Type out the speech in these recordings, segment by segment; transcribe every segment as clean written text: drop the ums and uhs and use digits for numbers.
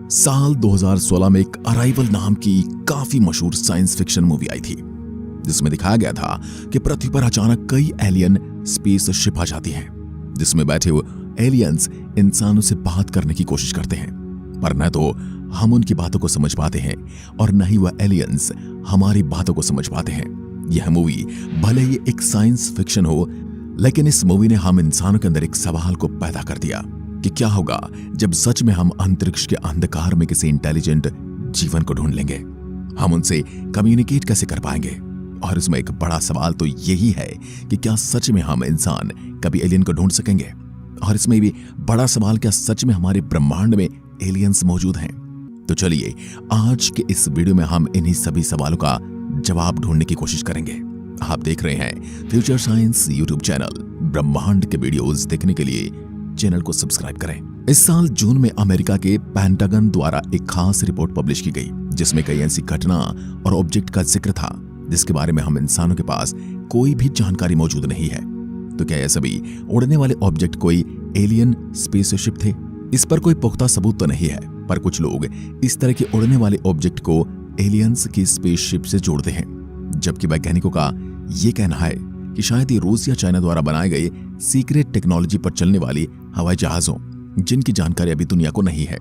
साल 2016 में एक अराइवल नाम की काफी मशहूर साइंस फिक्शन मूवी आई थी, जिसमें दिखाया गया था कि पृथ्वी पर अचानक कई एलियन स्पेस शिप आ जाती हैं, जिसमें बैठे हुए एलियंस इंसानों से बात करने की कोशिश करते हैं, पर न तो हम उनकी बातों को समझ पाते हैं और न ही वह एलियंस हमारी बातों को समझ पाते हैं। यह मूवी भले ही एक साइंस फिक्शन हो, लेकिन इस मूवी ने हम इंसानों के अंदर एक सवाल को पैदा कर दिया कि क्या होगा जब सच में हम अंतरिक्ष के अंधकार में किसी इंटेलिजेंट जीवन को ढूंढ लेंगे। हम उनसे कम्युनिकेट कैसे कर पाएंगे। और इसमें एक बड़ा सवाल तो यही है कि क्या सच में हम इंसान कभी एलियन को ढूंढ सकेंगे। और इसमें भी बड़ा सवाल, क्या सच में हमारे ब्रह्मांड में एलियंस मौजूद हैं। तो चलिए आज के इस वीडियो में हम इन्हीं सभी सवालों का जवाब ढूंढने की कोशिश करेंगे। आप देख रहे हैं फ्यूचर साइंस यूट्यूब चैनल। ब्रह्मांड के वीडियोस देखने के लिए चैनल को सब्सक्राइब करें। इस साल जून में अमेरिका के पेंटागन द्वारा एक खास रिपोर्ट पब्लिश की गई, जिसमें कई ऐसी घटना और ऑब्जेक्ट का जिक्र था जिसके बारे में हम इंसानों के पास कोई भी जानकारी मौजूद नहीं है। तो क्या यह सभी उड़ने वाले ऑब्जेक्ट कोई एलियन स्पेसशिप थे? इस पर कोई पुख्ता सबूत तो नहीं है, पर कुछ लोग इस तरह के उड़ने वाले ऑब्जेक्ट को एलियंस की स्पेसशिप से जोड़ते हैं, जबकि वैज्ञानिकों का यह कहना है कि शायद ये रूस या चाइना द्वारा बनाए गए सीक्रेट टेक्नोलॉजी पर चलने वाली हवाई जहाजों, जिनकी जानकारी अभी दुनिया को नहीं है।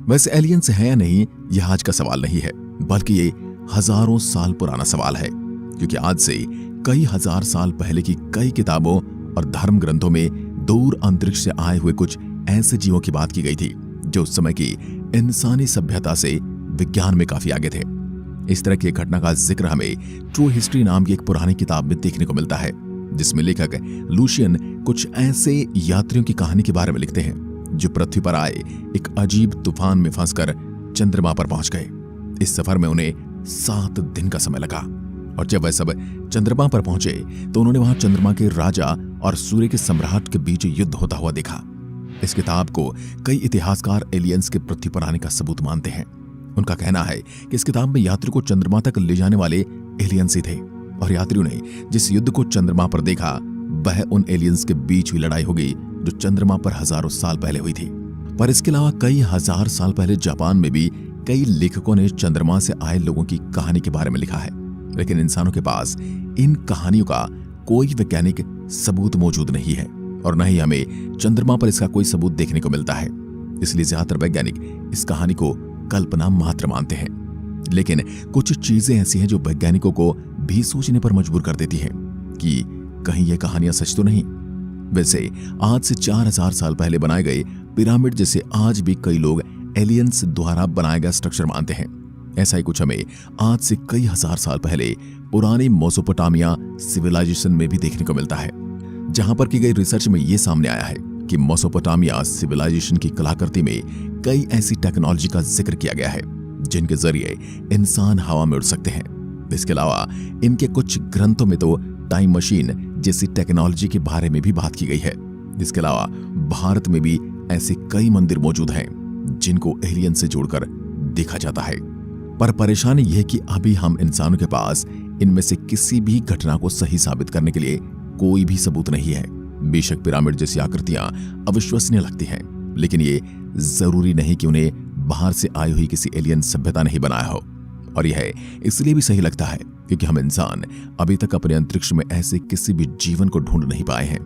वैसे एलियंस है या नहीं, यह आज का सवाल नहीं है, बल्कि ये हजारों साल पुराना सवाल है, क्योंकि आज से कई हजार साल पहले की कई किताबों और धर्म ग्रंथों में दूर अंतरिक्ष से आए हुए कुछ ऐसे जीवों की बात की गई थी जो उस समय की इंसानी सभ्यता से विज्ञान में काफी आगे थे। इस तरह की घटना का जिक्र हमें ट्रू हिस्ट्री नाम की एक पुरानी किताब में देखने को मिलता है, जिसमें लेखक लूशियन कुछ ऐसे यात्रियों की कहानी के बारे में लिखते हैं जो पृथ्वी पर आए एक अजीब तूफान में फंसकर चंद्रमा पर पहुंच गए। इस सफर में उन्हें 7 दिन का समय लगा, और जब वह सब चंद्रमा पर पहुंचे तो उन्होंने वहां चंद्रमा के राजा और सूर्य के सम्राट के बीच युद्ध होता हुआ देखा। इस किताब को कई इतिहासकार एलियंस के पृथ्वी पर आने का सबूत मानते हैं। उनका कहना है कि इस किताब में यात्री को चंद्रमा तक ले जाने वाले एलियंस ही थे, और यात्रियों ने जिस युद्ध को चंद्रमा पर देखा वह उन एलियंस के बीच हुई लड़ाई होगी जो चंद्रमा पर हजारों साल पहले हुई थी। पर इसके अलावा कई हजार साल पहले जापान में भी कई लेखकों ने चंद्रमा से आए लोगों की कहानी के बारे में लिखा है, लेकिन इंसानों के पास इन कहानियों का कोई वैज्ञानिक सबूत मौजूद नहीं है, और न ही हमें चंद्रमा पर इसका कोई सबूत देखने को मिलता है। इसलिए ज्यादातर वैज्ञानिक इस कहानी को कल्पना मात्र मानते हैं। लेकिन कुछ चीजें ऐसी हैं जो वैज्ञानिकों को भी सोचने पर मजबूर कर देती हैं कि कहीं ये कहानियां सच तो नहीं। वैसे आज से 4000 साल पहले बनाए गए पिरामिड जैसे आज भी कई लोग एलियंस द्वारा बनाया गया स्ट्रक्चर मानते हैं। ऐसा ही कुछ हमें आज से कई हजार साल पहले पुरानी मेसोपोटामिया सिविलाइजेशन में भी देखने को मिलता है, जहां पर की गई रिसर्च में यह सामने आया है कि मेसोपोटामिया सिविलाइजेशन की कलाकृति में कई ऐसी टेक्नोलॉजी का जिक्र किया गया है जिनके जरिए इंसान हवा में उड़ सकते हैं। इसके अलावा इनके कुछ ग्रंथों में तो टाइम मशीन जैसी टेक्नोलॉजी के बारे में भी बात की गई है। इसके अलावा भारत में भी ऐसे कई मंदिर मौजूद हैं जिनको एलियन से जोड़कर देखा जाता है। पर परेशानी यह कि अभी हम इंसानों के पास इनमें से किसी भी घटना को सही साबित करने के लिए कोई भी सबूत नहीं है। बेशक पिरामिड जैसी आकृतियां अविश्वसनीय लगती हैं, लेकिन ये जरूरी नहीं कि उन्हें बाहर से आई हुई किसी एलियन सभ्यता ने ही बनाया हो। और यह इसलिए भी सही लगता है क्योंकि हम इंसान अभी तक अपने अंतरिक्ष में ऐसे किसी भी जीवन को ढूंढ नहीं पाए हैं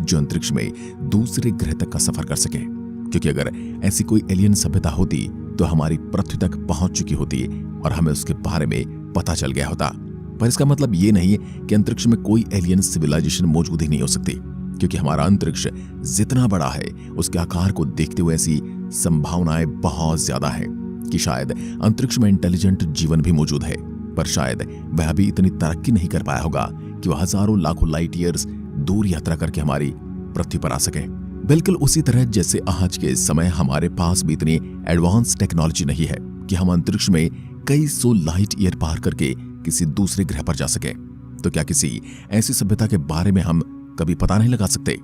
जो अंतरिक्ष में दूसरे ग्रह तक का सफर कर सके। क्योंकि अगर ऐसी कोई एलियन सभ्यता होती तो हमारी पृथ्वी तक पहुंच चुकी होती और हमें उसके बारे में पता चल गया होता। पर इसका मतलब ये नहीं कि अंतरिक्ष में कोई एलियन सिविलाइजेशन मौजूद ही नहीं हो सकती, क्योंकि हमारा अंतरिक्ष जितना बड़ा है उसके आकार को देखते हुए ऐसी संभावनाएं बहुत ज्यादा हैं कि शायद अंतरिक्ष में इंटेलिजेंट जीवन भी मौजूद है, पर शायद वह अभी इतनी तरक्की नहीं कर पाया होगा कि वह हजारों लाखों लाइट ईयर्स दूर यात्रा करके हमारी पृथ्वी पर आ सके। बिल्कुल उसी तरह जैसे आज के समय हमारे पास भी इतनी एडवांस टेक्नोलॉजी नहीं है कि हम अंतरिक्ष में कई 100 लाइट ईयर पार करके किसी दूसरे ग्रह पर जा सके। तो क्या किसी ऐसी सभ्यता के बारे में हम कभी पता नहीं लगा सकते?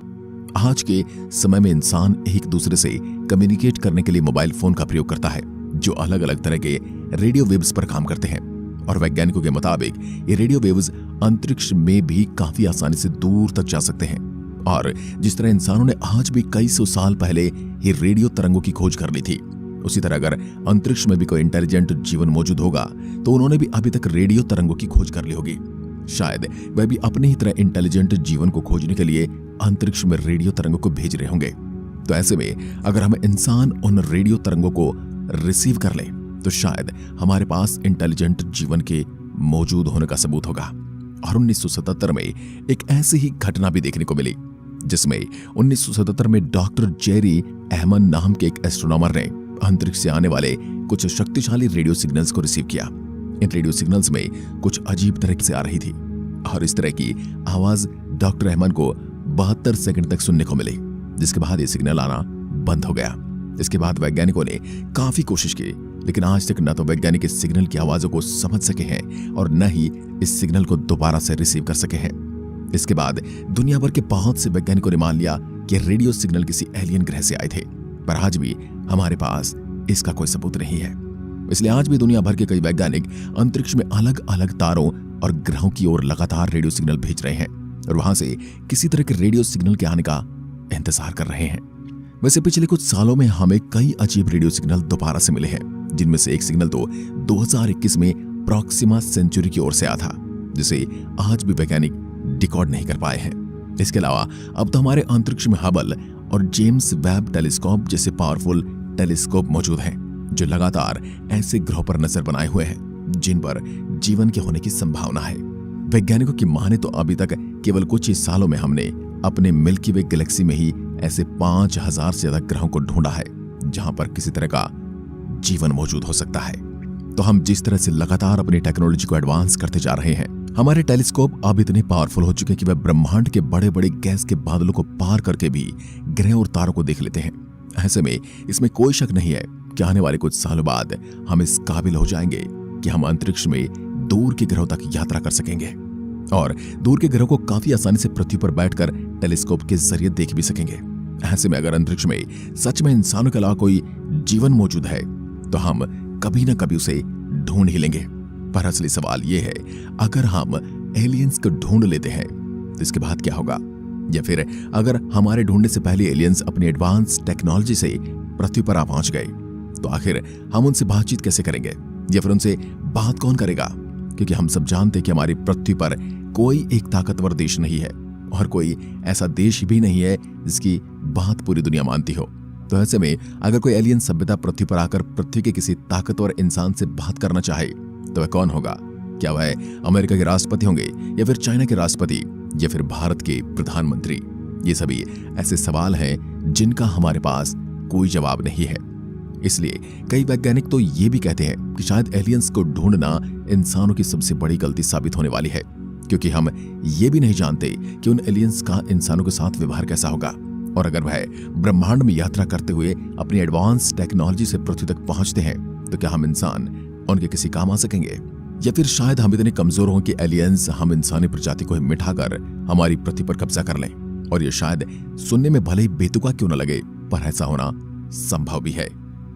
आज के समय में इंसान एक दूसरे से कम्युनिकेट करने के लिए मोबाइल फोन का प्रयोग करता है, जो अलग अलग तरह के रेडियो वेव्स पर काम करते हैं। और वैज्ञानिकों के मुताबिक ये रेडियो वेव्स अंतरिक्ष में भी काफी आसानी से दूर तक जा सकते हैं। और जिस तरह इंसानों ने आज भी कई 100 साल पहले ही रेडियो तरंगों की खोज कर ली थी, उसी तरह अगर अंतरिक्ष में भी कोई इंटेलिजेंट जीवन मौजूद होगा तो उन्होंने भी अभी तक रेडियो तरंगों की खोज कर ली होगी। शायद वह भी अपनी ही तरह इंटेलिजेंट जीवन को खोजने के लिए अंतरिक्ष में रेडियो तरंगों को भेज रहे होंगे। तो ऐसे में अगर हम इंसान उन रेडियो तरंगों को रिसीव कर लें तो शायद हमारे पास इंटेलिजेंट जीवन के मौजूद होने का सबूत होगा। और 1977 में एक ऐसी ही घटना भी देखने को मिली जिसमें 1977 में डॉक्टर जेरी एहमन नाम के एक एस्ट्रोनॉमर ने अंतरिक्ष से आने वाले कुछ शक्तिशाली रेडियो सिग्नल्स को रिसीव किया। इन रेडियो सिग्नल्स में कुछ अजीब तरह से आ रही थी और इस तरह की आवाज डॉक्टर एहमन को 72 सेकंड तक सुनने को मिली, जिसके बाद ये सिग्नल आना बंद हो गया। इसके बाद वैज्ञानिकों ने काफी कोशिश की, लेकिन आज तक न तो वैज्ञानिक इस सिग्नल की आवाजों को समझ सके हैं और न ही इस सिग्नल को दोबारा से रिसीव कर सके हैं। इसके बाद दुनिया भर के बहुत से वैज्ञानिकों ने मान लिया कि रेडियो सिग्नल किसी एलियन ग्रह से आए थे, पर आज भी हमारे पास इसका कोई सबूत नहीं है। इसलिए आज भी दुनिया भर के कई वैज्ञानिक अंतरिक्ष में अलग अलग तारों और ग्रहों की ओर लगातार रेडियो सिग्नल भेज रहे हैं और वहां से किसी तरह के रेडियो सिग्नल के आने का इंतजार कर रहे हैं। वैसे पिछले कुछ सालों में हमें कई अजीब रेडियो सिग्नल दोबारा से मिले हैं, जिनमें से एक सिग्नल तो 2021 में प्रॉक्सिमा सेंचुरी की ओर से आया था, जिसे आज भी वैज्ञानिक डिकोड नहीं कर पाए हैं। इसके अलावा अब तो हमारे अंतरिक्ष में हबल और जेम्स वेब टेलीस्कोप जैसे पावरफुल टेलीस्कोप मौजूद हैं, जो लगातार ऐसे ग्रहों पर नजर बनाए हुए हैं जिन पर जीवन के होने की संभावना है। वैज्ञानिकों की माने तो अभी तक केवल कुछ ही सालों में हमने अपने मिल्की वे गैलेक्सी में ही ऐसे 5000 से ज्यादा ग्रहों को ढूंढा है जहां पर किसी तरह का जीवन मौजूद हो सकता है। तो हम जिस तरह से लगातार अपनी टेक्नोलॉजी को एडवांस करते जा रहे हैं, हमारे टेलीस्कोप अब इतने पावरफुल हो चुके हैं कि वह ब्रह्मांड के बड़े बड़े गैस के बादलों को पार करके भी ग्रह और तारों को देख लेते हैं। ऐसे में इसमें कोई शक नहीं है कि आने वाले कुछ सालों बाद हम इस काबिल हो जाएंगे कि हम अंतरिक्ष में दूर के ग्रहों तक यात्रा कर सकेंगे और दूर के ग्रहों को काफी आसानी से पृथ्वी पर बैठकर टेलीस्कोप के जरिए देख भी सकेंगे। ऐसे में अगर अंतरिक्ष में सच में इंसानों के अलावा कोई जीवन मौजूद है तो हम कभी ना कभी उसे ढूंढ ही लेंगे। पर असली सवाल यह है, अगर हम एलियंस को ढूंढ लेते हैं तो इसके बाद क्या होगा? या फिर अगर हमारे ढूंढने से पहले एलियंस अपनी एडवांस टेक्नोलॉजी से पृथ्वी पर आ पहुंच गए तो आखिर हम उनसे बातचीत कैसे करेंगे? या फिर उनसे बात कौन करेगा? क्योंकि हम सब जानते हैं कि हमारी पृथ्वी पर कोई एक ताकतवर देश नहीं है और कोई ऐसा देश भी नहीं है जिसकी बात पूरी दुनिया मानती हो। तो ऐसे में अगर कोई एलियन सभ्यता पृथ्वी पर आकर पृथ्वी के किसी ताकतवर इंसान से बात करना चाहे तो वह कौन होगा? क्या वह अमेरिका के राष्ट्रपति होंगे या फिर चाइना के राष्ट्रपति या फिर भारत के प्रधानमंत्री? ये सभी ऐसे सवाल हैं जिनका हमारे पास कोई जवाब नहीं है। इसलिए कई वैज्ञानिक तो ये भी कहते हैं कि शायद एलियंस को ढूंढना इंसानों की सबसे बड़ी गलती साबित होने वाली है, क्योंकि हम ये भी नहीं जानते कि उन एलियंस का इंसानों के साथ व्यवहार कैसा होगा और अगर वह ब्रह्मांड में यात्रा करते हुए अपनी एडवांस टेक्नोलॉजी से पृथ्वी तक पहुंचते हैं तो क्या हम इंसान उनके किसी काम आ सकेंगे? या फिर शायद हम इतने कमजोर हों कि एलियंस हम इंसानी प्रजाति को ही मिटाकर हमारी पृथ्वी पर कब्जा कर लें। और ये शायद सुनने में भले ही बेतुका क्यों न लगे, पर ऐसा होना संभव भी है।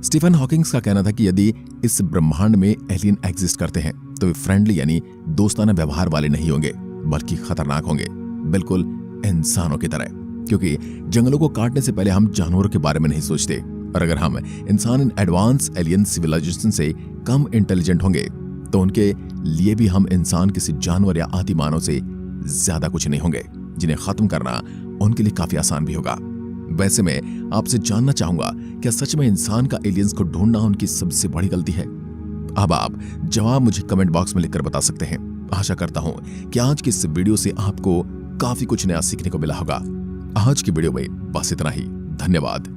स्टीफन हॉकिंग्स का कहना था कि यदि इस ब्रह्मांड में एलियन एग्जिस्ट करते हैं तो वे फ्रेंडली यानी दोस्ताना व्यवहार वाले नहीं होंगे, बल्कि खतरनाक होंगे, बिल्कुल इंसानों की तरह। क्योंकि जंगलों को काटने से पहले हम जानवरों के बारे में नहीं सोचते, और अगर हम इंसान इन एडवांस एलियन सिविलाइजेशन से कम इंटेलिजेंट होंगे तो उनके लिए भी हम इंसान किसी जानवर या आदि मानव से ज्यादा कुछ नहीं होंगे, जिन्हें खत्म करना उनके लिए काफी आसान भी होगा। वैसे मैं आपसे जानना चाहूंगा, क्या सच में इंसान का एलियंस को ढूंढना उनकी सबसे बड़ी गलती है? अब आप जवाब मुझे कमेंट बॉक्स में लिखकर बता सकते हैं। आशा करता हूं कि आज की इस वीडियो से आपको काफी कुछ नया सीखने को मिला होगा। आज की वीडियो में बस इतना ही। धन्यवाद।